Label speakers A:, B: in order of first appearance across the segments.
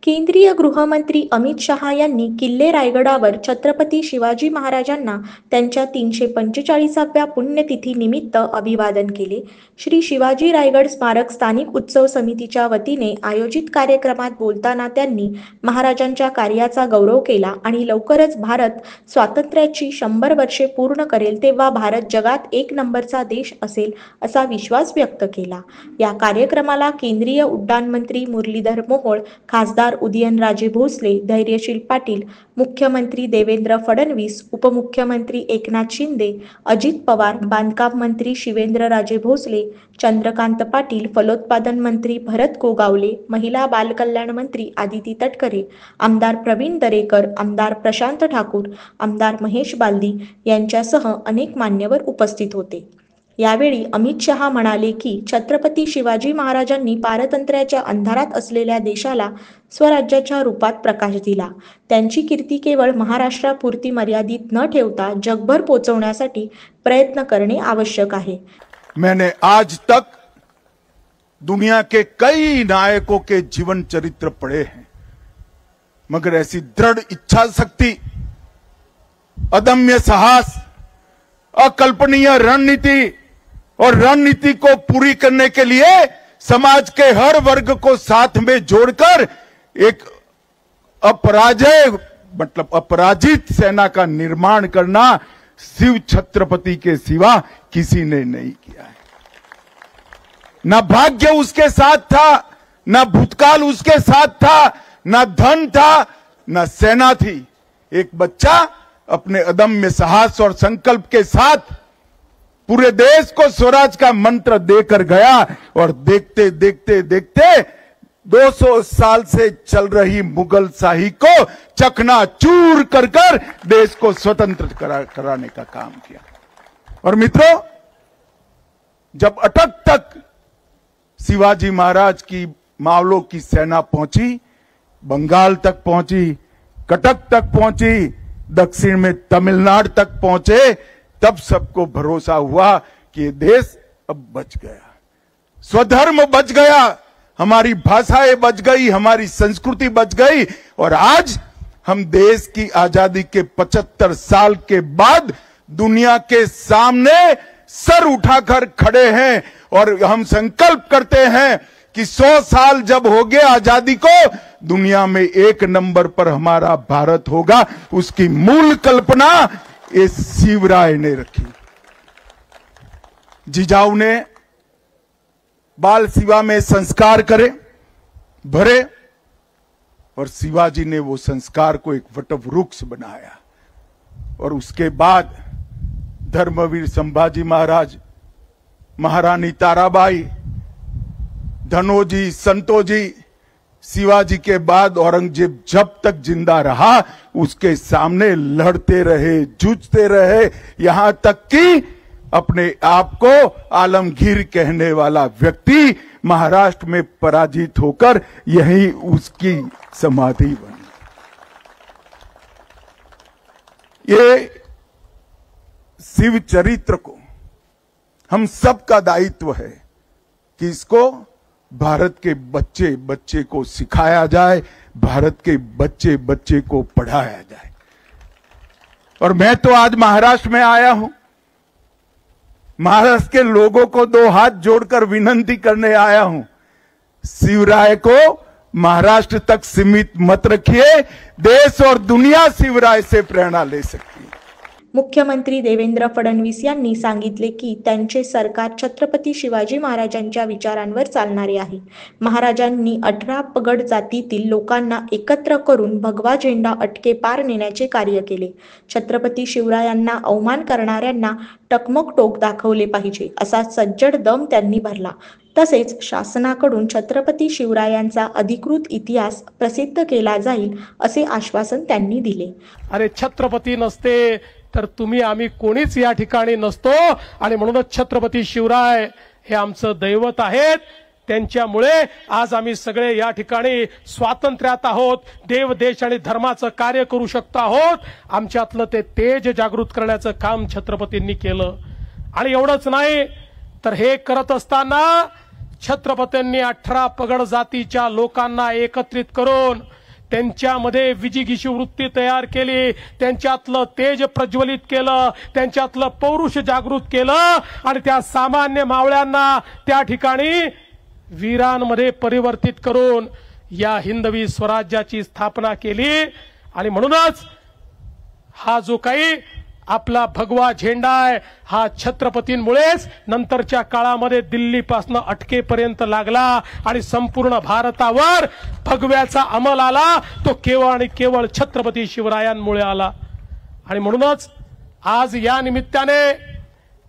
A: केंद्रीय गृहमंत्री अमित शहा यांनी किल्ले रायगडावर छत्रपती शिवाजी महाराजांना त्यांच्या 345व्या पुण्यतिथी निमित्त अभिवादन केले। श्री शिवाजी रायगड स्मारक स्थानिक उत्सव समितीच्या वतीने आयोजित कार्यक्रमात बोलताना त्यांनी महाराजांच्या कार्याचा गौरव केला आणि लवकरच भारत स्वातंत्र्याची 100 वर्षे पूर्ण करेल तेव्हा भारत जगात एक नंबरचा देश असेल असा विश्वास व्यक्त केला। या कार्यक्रमाला केंद्रीय उड्डाण मंत्री मुरलीधर मोहोळ, खासदार उदयनराजे भोसले, धैर्यशील पाटील, मुख्यमंत्री देवेंद्र फडणवीस, उपमुख्यमंत्री एकनाथ शिंदे, अजित पवार, बांधकाम मंत्री शिवेंद्रराजे भोसले, चंद्रकांत पाटील, फलोत्पादन मंत्री भरत गोगावले, महिला बालकल्याण मंत्री आदिती तटकरे, आमदार प्रवीण दरेकर, आमदार प्रशांत ठाकूर, आमदार महेश बालदी यांच्यासह अनेक मान्यवर उपस्थित होते। यावेळी अमित शहा म्हणाले की छत्रपती शिवाजी महाराजांनी पारतंत्र्याच्या अंधारात असलेल्या देशाला स्वराज्याच्या रूपात प्रकाश दिला। त्यांची कीर्ती केवळ महाराष्ट्रापुरती मर्यादित न ठेवता जगभर पोहोचवण्यासाठी प्रयत्न करणे आवश्यक आहे।
B: मैंने आज तक दुनिया के कई नायकों के जीवन चरित्र पढ़े हैं, मगर ऐसी दृढ़ इच्छा शक्ति, अदम्य साहस, अकल्पनीय रणनीति और रणनीति को पूरी करने के लिए समाज के हर वर्ग को साथ में जोड़कर एक अपराजित सेना का निर्माण करना शिव छत्रपति के सिवा किसी ने नहीं किया है। न भाग्य उसके साथ था, न भूतकाल उसके साथ था, न धन था, न सेना थी। एक बच्चा अपने अदम्य साहस और संकल्प के साथ पूरे देश को स्वराज का मंत्र देकर गया और देखते देखते देखते 200 साल से चल रही मुगल शाही को चकनाचूर कर कर देश को स्वतंत्र कराने का काम किया। और मित्रों, जब अटक तक शिवाजी महाराज की मावलों की सेना पहुंची, बंगाल तक पहुंची, कटक तक पहुंची, दक्षिण में तमिलनाडु तक पहुंचे, तब सबको भरोसा हुआ कि ये देश अब बच गया, स्वधर्म बच गया, हमारी भाषाएं बच गई, हमारी संस्कृति बच गई। और आज हम देश की आजादी के 75 साल के बाद दुनिया के सामने सर उठाकर खड़े हैं और हम संकल्प करते हैं कि 100 साल जब हो गए आजादी को, दुनिया में एक नंबर पर हमारा भारत होगा। उसकी मूल कल्पना इस शिवराय ने रखी। जिजाऊ ने बाल शिवा में संस्कार भरे और शिवाजी ने वो संस्कार को एक वटवृक्ष बनाया। और उसके बाद धर्मवीर संभाजी महाराज, महारानी ताराबाई, धनोजी, संतोजी, शिवाजी के बाद औरंगजेब जब तक जिंदा रहा उसके सामने लड़ते रहे, जूझते रहे, यहां तक कि अपने आप को आलमगीर कहने वाला व्यक्ति महाराष्ट्र में पराजित होकर यही उसकी समाधि बनी। ये शिव चरित्र को हम सबका दायित्व है कि इसको भारत के बच्चे बच्चे को सिखाया जाए, भारत के बच्चे बच्चे को पढ़ाया जाए। और मैं तो आज महाराष्ट्र में आया हूं, महाराष्ट्र के लोगों को 2 हाथ जोड़कर विनती करने आया हूं, शिवराय को महाराष्ट्र तक सीमित मत रखिए, देश और दुनिया शिवराय से प्रेरणा ले सकती है।
A: मुख्यमंत्री देवेंद्र फडणवीस यांनी सांगितले की त्यांचे सरकार छत्रपती शिवाजी महाराजांच्या विचारांवर चालणारे आहे। महाराजांनी 18 पगड जातीतील लोकांना एकत्र करून भगवा झेंडा अटके पार नेण्याचे कार्य केले। छत्रपती शिवरायांना अवमान करणाऱ्यांना टकमक टोक दाखवले पाहिजे असा सज्जड दम त्यांनी भरला। तसेच शासनाकडून छत्रपती शिवरायांचा अधिकृत इतिहास प्रसिद्ध केला जाईल असे आश्वासन त्यांनी दिले।
C: अरे छत्रपती नसते तर तुम्ही आम्ही कोणीच या ठिकाणी नसतो आणि म्हणूनच छत्रपती शिवराय हे आमचं दैवत आहेत। त्यांच्यामुळे आज आम्ही सगळे या ठिकाणी स्वातंत्र्यात आहोत, देव देश आणि धर्माचं कार्य करू शकतो आहोत। आमच्यातलं ते तेज जागृत करण्याचं काम छत्रपतींनी केलं। आणि एवढंच नाही तर हे करत असताना छत्रपतींनी 18 पगड जातीच्या लोकांना एकत्रित करून त्यांच्यामध्ये विजिगीषू वृत्ती तयार केली, त्यांच्यातलं तेज प्रज्वलित केलं, त्यांच्यातलं पौरुष जागृत केलं आणि त्या सामान्य मावळ्यांना त्या ठिकाणी वीरांमध्ये परिवर्तित करून या हिंदवी स्वराज्याची स्थापना केली। आणि म्हणूनच हा जो काही आपला भगवा झेंडा आहे हा छत्रपतींमुळेच नंतरच्या काळामध्ये दिल्लीपासून अटकेपर्यंत लागला आणि संपूर्ण भारतावर भगव्याचा अंमल आला, तो केवळ आणि केवळ छत्रपती शिवरायांमुळे आला। आणि म्हणूनच आज या निमित्ताने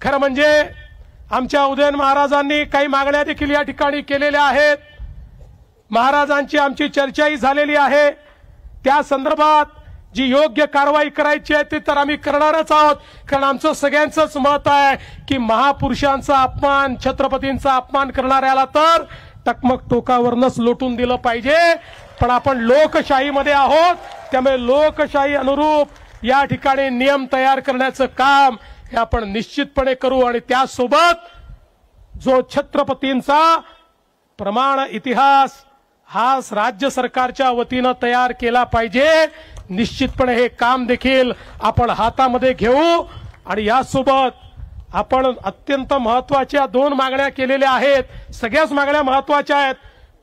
C: खरं म्हणजे आमच्या उदयन महाराजांनी काही मागण्या देखील या ठिकाणी केलेल्या आहेत। महाराजांची आमची चर्चाही झालेली आहे। त्या संदर्भात जी योग्य कारवाई करायची आहे ती तर आम्ही करणारच आहोत, कारण आमचं सगळ्यांचंच मत आहे की महापुरुषांचा अपमान, छत्रपतींचा अपमान करणाऱ्याला तर टकमक टोकावरनच लोटून दिलं पाहिजे। पण आपण लोकशाहीमध्ये आहोत, त्यामुळे लोकशाही अनुरूप या ठिकाणी नियम तयार करण्याचं काम हे आपण निश्चितपणे करू। आणि त्यासोबत जो छत्रपतींचा प्रमाण इतिहास हा राज्य सरकारच्या वतीनं तयार केला पाहिजे, निश्चितपणे हे काम देखील आपण हातामध्ये घेऊ। आणि यासोबत आपण अत्यंत महत्त्वाच्या 2 मागण्या केलेल्या आहेत। सगळ्याच मागण्या महत्त्वाच्या आहेत,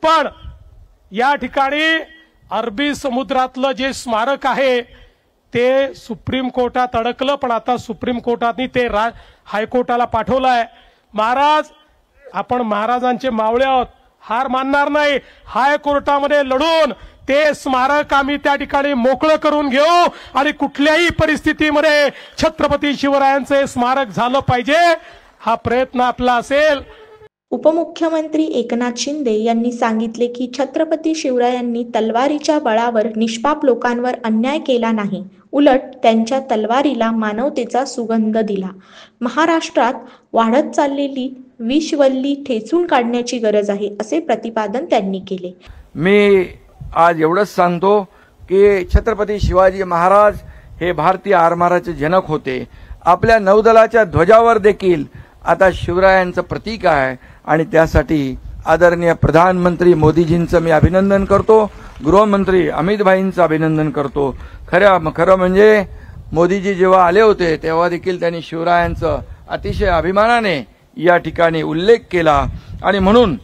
C: पण या ठिकाणी अरबी समुद्रातलं जे स्मारक आहे ते सुप्रीम कोर्टात अडकलं, पण आता सुप्रीम कोर्टाने ते हायकोर्टाला पाठवलं आहे। महाराज, आपण महाराजांचे मावळे आहोत, हार मानणार नाही। हायकोर्टामध्ये लढून ते स्मारक आम्ही त्या ठिकाणी मोकळं करून घेऊ आणि कुठल्याही परिस्थितीमध्ये छत्रपती शिवरायांचे स्मारक झालं पाहिजे, हा प्रयत्न आपला असेल।
A: उपमुख्यमंत्री एकनाथ शिंदे यांनी सांगितले की छत्रपती शिवरायांनी तलवारीच्या बळावर निष्पाप लोकांवर अन्याय केला नाही, उलट त्यांच्या तलवारीला मानवतेचा सुगंध दिला। महाराष्ट्रात वाढत चाललेली विषवल्ली ठेचून काढण्याची गरज आहे, असे प्रतिपादन त्यांनी केले।
D: मी आज एवढंच सांगतो की छत्रपती शिवाजी महाराज हे भारतीय आरमाराचे जनक होते। आपल्या नौदलाच्या ध्वजावर देखील आता शिवरायांचं प्रतीक आहे आणि त्यासाठी आदरणीय प्रधानमंत्री मोदीजींचं मी अभिनंदन करतो, गृहमंत्री अमित भाईंचं अभिनंदन करतो। खरं म्हणजे मोदीजी जेव्हा आले होते तेव्हा देखील त्यांनी शिवरायांचं अतिशय अभिमानाने या ठिकाणी उल्लेख केला। आणि म्हणून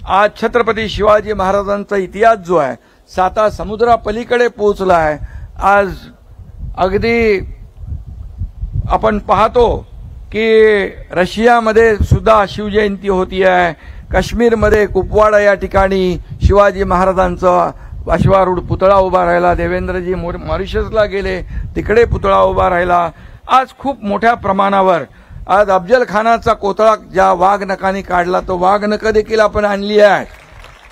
D: आज छत्रपती शिवाजी महाराजांचा इतिहास जो आहे 7 समुद्रापलीकडे पोहोचला आहे। आज अगदी आपण पाहतो की रशियामध्ये सुद्धा शिवजयंती होती आहे, काश्मीरमध्ये कुपवाडा या ठिकाणी शिवाजी महाराजांचा अश्वारूढ पुतळा उभा राहिला, देवेंद्रजी मॉरिशसला गेले तिकडे पुतळा उभा राहिला। आज खूप मोठ्या प्रमाणावर आज अफजल खानाचा कोतळा ज्या वाघनकाने काढला तो वाघनकं देखील आपण आणली आहे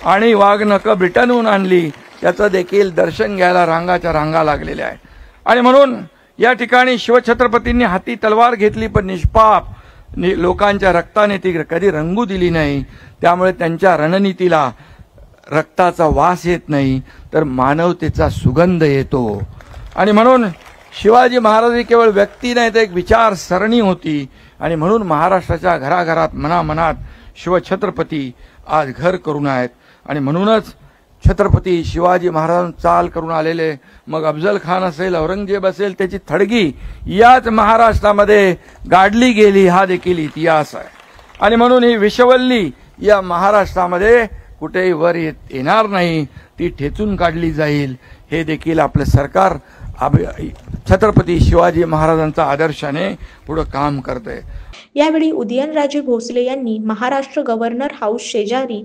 D: आणि वाघनकं ब्रिटनहून आणली, त्याचं देखील दर्शन घ्यायला रांगाच्या रांगा लागलेल्या आहेत। आणि म्हणून या ठिकाणी शिवछत्रपतींनी हाती तलवार घेतली पण निष्पाप लोकांच्या रक्ताने ती कधी रंगू दिली नाही, त्यामुळे त्यांच्या रणनीतीला रक्ताचा वास येत नाही तर मानवतेचा सुगंध येतो। आणि म्हणून शिवाजी महाराज ही केवळ व्यक्ती नाही तर एक विचारसरणी होती आणि म्हणून महाराष्ट्राच्या घराघरात मनामनात शिवछत्रपती आज घर करून आहेत। आणि म्हणूनच छत्रपती शिवाजी महाराजांचा चाल करून आलेले मग अफजल खान असेल, औरंगजेब असेल, त्याची थडगी याच महाराष्ट्रामध्ये गाडली गेली, हा देखील इतिहास आहे। आणि म्हणून ही विषवल्ली या महाराष्ट्रामध्ये कुठेही वर येणार नाही, ती ठेचून काढली जाईल, हे देखील आपलं सरकार छत्रपती शिवाजी महाराजांचा आदर्शाने पुढे काम करते।
A: यावेळी उदयनराजे भोसले यांनी महाराष्ट्र गव्हर्नर हाऊस शेजारी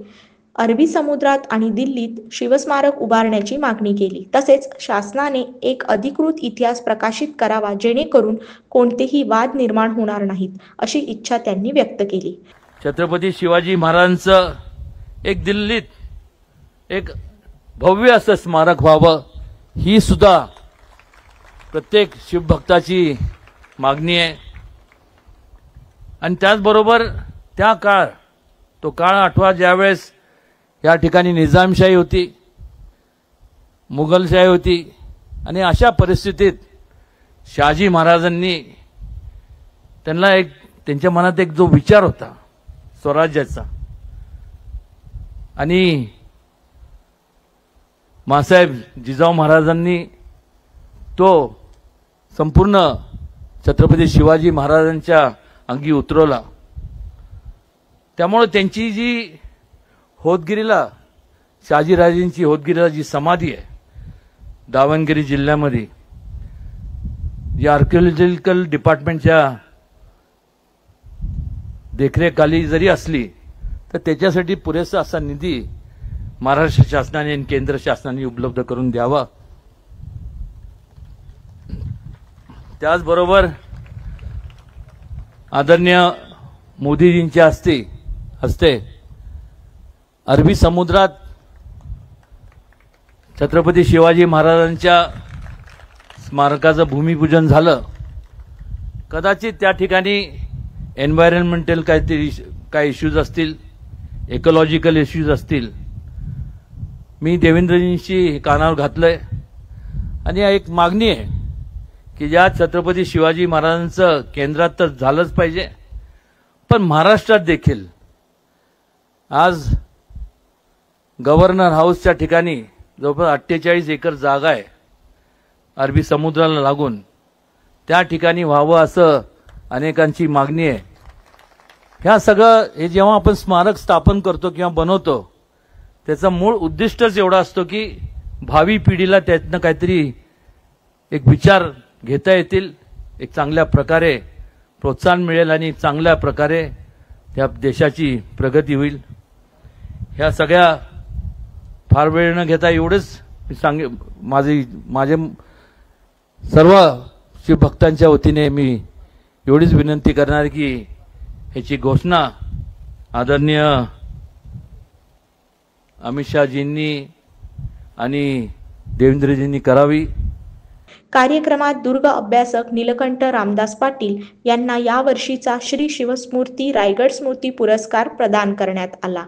A: अरबी समुद्रात आणि दिल्लीत शिवस्मारक उभारण्याची मागणी केली। तसेच शासनाने एक अधिकृत इतिहास प्रकाशित करावा जेणेकरून कोणतेही वाद निर्माण होणार नाहीत, अशी इच्छा त्यांनी व्यक्त केली।
E: छत्रपती शिवाजी महाराजांचं एक दिल्लीत एक भव्य असं स्मारक व्हावं ही सुद्धा प्रत्येक शिवभक्ताची मागणी आहे। आणि त्याचबरोबर तो काळ आठवा ज्यावेळेस या ठिकाणी निजामशाही होती, मुघलशाही होती आणि अशा परिस्थितीत शहाजी महाराजांनी त्यांच्या मनात एक जो विचार होता स्वराज्याचा, आणि मासाहेब जिजाऊ महाराजांनी तो संपूर्ण छत्रपती शिवाजी महाराजांच्या अंगी उतरवला। त्यामुळे त्यांची जी होतगिरीला शहाजीराजेंची होतगिरीला जी समाधी आहे दावणगिरी जिल्ह्यामध्ये, जी आर्किओलॉजिकल डिपार्टमेंटच्या देखरेखाली जरी असली तर त्याच्यासाठी पुरेसा असा निधी महाराष्ट्र शासनाने आणि केंद्र शासनाने उपलब्ध करून द्यावा। त्याचबरोबर आदरणीय मोदीजींच्या हस्ते अरबी समुद्रात छत्रपती शिवाजी महाराजांच्या स्मारकाचं भूमिपूजन झालं। कदाचित त्या ठिकाणी एन्व्हायरमेंटल काय इश्यूज असतील, इकॉलॉजिकल इश्यूज असतील, मी देवेंद्रजींशी कानावर घातलंय आणि एक मागणी आहे की ज्या छत्रपती शिवाजी महाराजांचं केंद्रात तर झालंच पाहिजे, पण महाराष्ट्रात देखील आज गव्हर्नर हाऊसच्या ठिकाणी जवळपास 48 एकर जागा आहे अरबी समुद्राला लागून, त्या ठिकाणी व्हावं असं अनेकांची मागणी आहे। ह्या सगळं हे जेव्हा आपण स्मारक स्थापन करतो किंवा बनवतो त्याचा मूळ उद्दिष्टच एवढा असतो की भावी पिढीला त्यातनं काहीतरी एक विचार घेता येतील, एक चांगल्या प्रकारे प्रोत्साहन मिळेल आणि चांगल्या प्रकारे त्या देशाची प्रगती होईल। ह्या सगळ्या फार वेळ न घेता एवढंच माझे सर्व शिवभक्तांच्या वतीने मी एवढीच विनंती करणार की ह्याची घोषणा आदरणीय अमित शहाजींनी आणि देवेंद्रजींनी करावी।
A: कार्यक्रमात दुर्ग अभ्यासक नीलकंठ रामदास पाटील यांना यावर्षीचा श्री शिवस्मृती रायगड स्मृती पुरस्कार प्रदान करण्यात आला।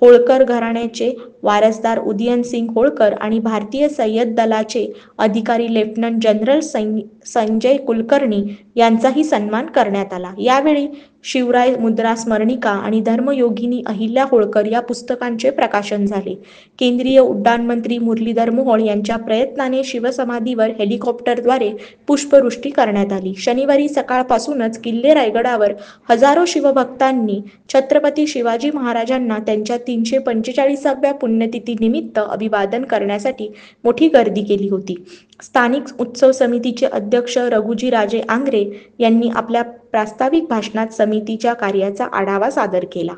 A: होळकर घराण्याचे वारसदार उदयनसिंग होळकर आणि भारतीय सैन्य दलाचे अधिकारी लेफ्टनंट जनरल संजय कुलकर्णी यांचाही सन्मान करण्यात आला। यावेळी शिवराय मुद्रा स्मरणिका आणि धर्मयोगिनी अहिल्या होळकर या पुस्तकांचे प्रकाशन झाले। केंद्रीय उड्डाण मंत्री मुरलीधर मोहोळ यांच्या प्रयत्नाने शिवसमाधीवर हेलिकॉप्टरद्वारे पुष्पवृष्टी करण्यात आली। शनिवारी सकाळपासूनच किल्ले रायगडावर हजारो शिवभक्तांनी छत्रपती शिवाजी महाराजांना त्यांच्या 345व्या पुण्यतिथी निमित्त अभिवादन करण्यासाठी मोठी गर्दी केली होती। स्थानिक उत्सव समितीचे अध्यक्ष रघुजी राजे आंग्रे यांनी आपल्या प्रास्ताविक भाषणात समितीच्या कार्याचा आढावा सादर केला।